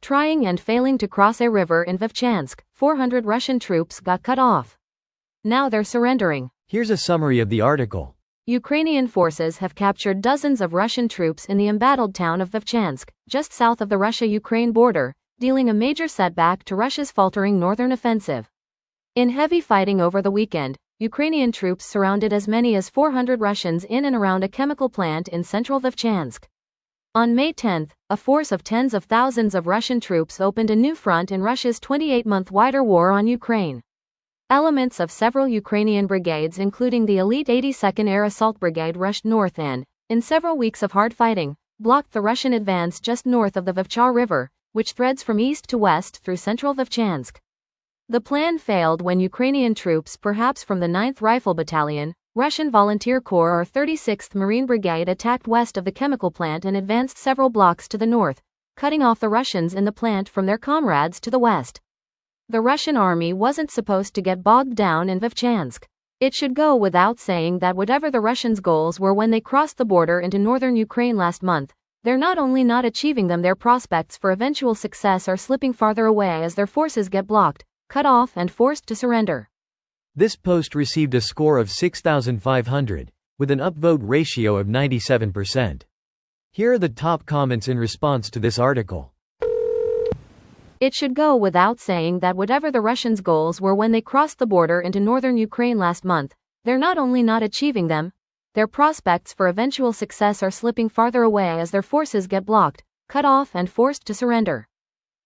Trying and failing to cross a river in Vovchansk, 400 Russian troops got cut off. Now they're surrendering. Here's a summary of the article. Ukrainian forces have captured dozens of Russian troops in the embattled town of Vovchansk, just south of the Russia-Ukraine border, dealing a major setback to Russia's faltering northern offensive. In heavy fighting over the weekend, Ukrainian troops surrounded as many as 400 Russians in and around a chemical plant in central Vovchansk. On May 10, a force of tens of thousands of Russian troops opened a new front in Russia's 28-month wider war on Ukraine. Elements of several Ukrainian brigades, including the elite 82nd Air Assault Brigade, rushed north and, in several weeks of hard fighting, blocked the Russian advance just north of the Vovcha River, which threads from east to west through central Vovchansk. The plan failed when Ukrainian troops, perhaps from the 9th Rifle Battalion, Russian Volunteer Corps or 36th Marine Brigade, attacked west of the chemical plant and advanced several blocks to the north, cutting off the Russians in the plant from their comrades to the west. The Russian army wasn't supposed to get bogged down in Vovchansk. It should go without saying that whatever the Russians' goals were when they crossed the border into northern Ukraine last month, they're not only not achieving them, their prospects for eventual success are slipping farther away as their forces get blocked, cut off and forced to surrender. This post received a score of 6,500, with an upvote ratio of 97%. Here are the top comments in response to this article. It should go without saying that whatever the Russians' goals were when they crossed the border into northern Ukraine last month, they're not only not achieving them, their prospects for eventual success are slipping farther away as their forces get blocked, cut off and forced to surrender.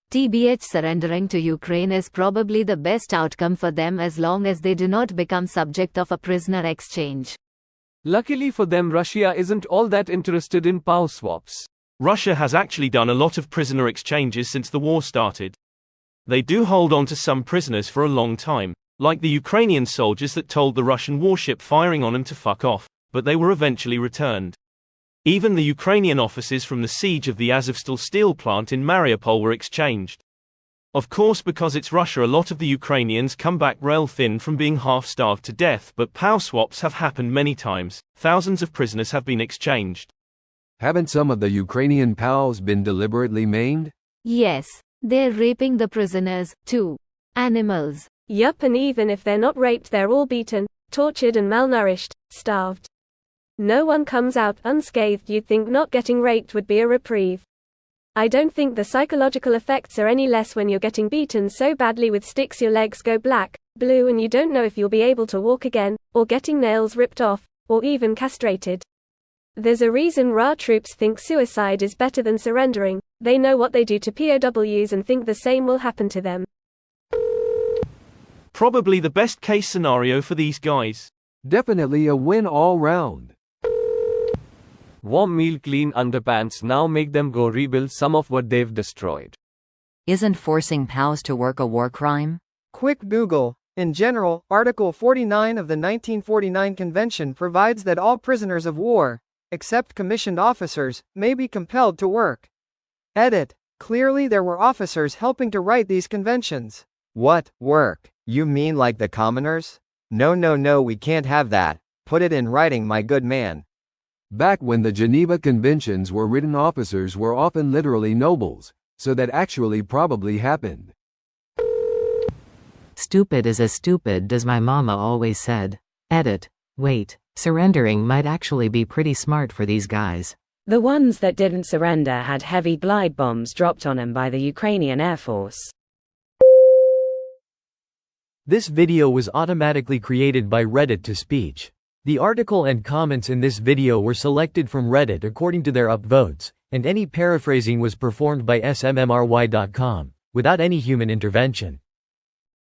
TBH, surrendering to Ukraine is probably the best outcome for them as long as they do not become subject of a prisoner exchange. Luckily for them, Russia isn't all that interested in POW swaps. Russia has actually done a lot of prisoner exchanges since the war started. They do hold on to some prisoners for a long time, like the Ukrainian soldiers that told the Russian warship firing on them to fuck off, but they were eventually returned. Even the Ukrainian officers from the siege of the Azovstal steel plant in Mariupol were exchanged. Of course, because it's Russia, a lot of the Ukrainians come back rail thin from being half-starved to death, but POW swaps have happened many times. Thousands of prisoners have been exchanged. Haven't some of the Ukrainian POWs been deliberately maimed? Yes, they're raping the prisoners, too. Animals. Yup, and even if they're not raped, they're all beaten, tortured and malnourished, starved. No one comes out unscathed. You'd think not getting raped would be a reprieve. I don't think the psychological effects are any less when you're getting beaten so badly with sticks your legs go black, blue, and you don't know if you'll be able to walk again, or getting nails ripped off, or even castrated. There's a reason RA troops think suicide is better than surrendering. They know what they do to POWs and think the same will happen to them. Probably the best case scenario for these guys. Definitely a win all round. Warm meal, clean underpants now make them go rebuild some of what they've destroyed. Isn't forcing POWs to work a war crime? Quick Google. In general, Article 49 of the 1949 Convention provides that all prisoners of war, except commissioned officers, may be compelled to work. Edit. Clearly there were officers helping to write these conventions. What, work? You mean like the commoners? No, we can't have that. Put it in writing, my good man. Back when the Geneva Conventions were written, officers were often literally nobles, so that actually probably happened. Stupid is as stupid as my mama always said. Edit. Wait, surrendering might actually be pretty smart for these guys. The ones that didn't surrender had heavy glide bombs dropped on them by the Ukrainian Air Force. This video was automatically created by Reddit to speech. The article and comments in this video were selected from Reddit according to their upvotes, and any paraphrasing was performed by smmry.com, without any human intervention.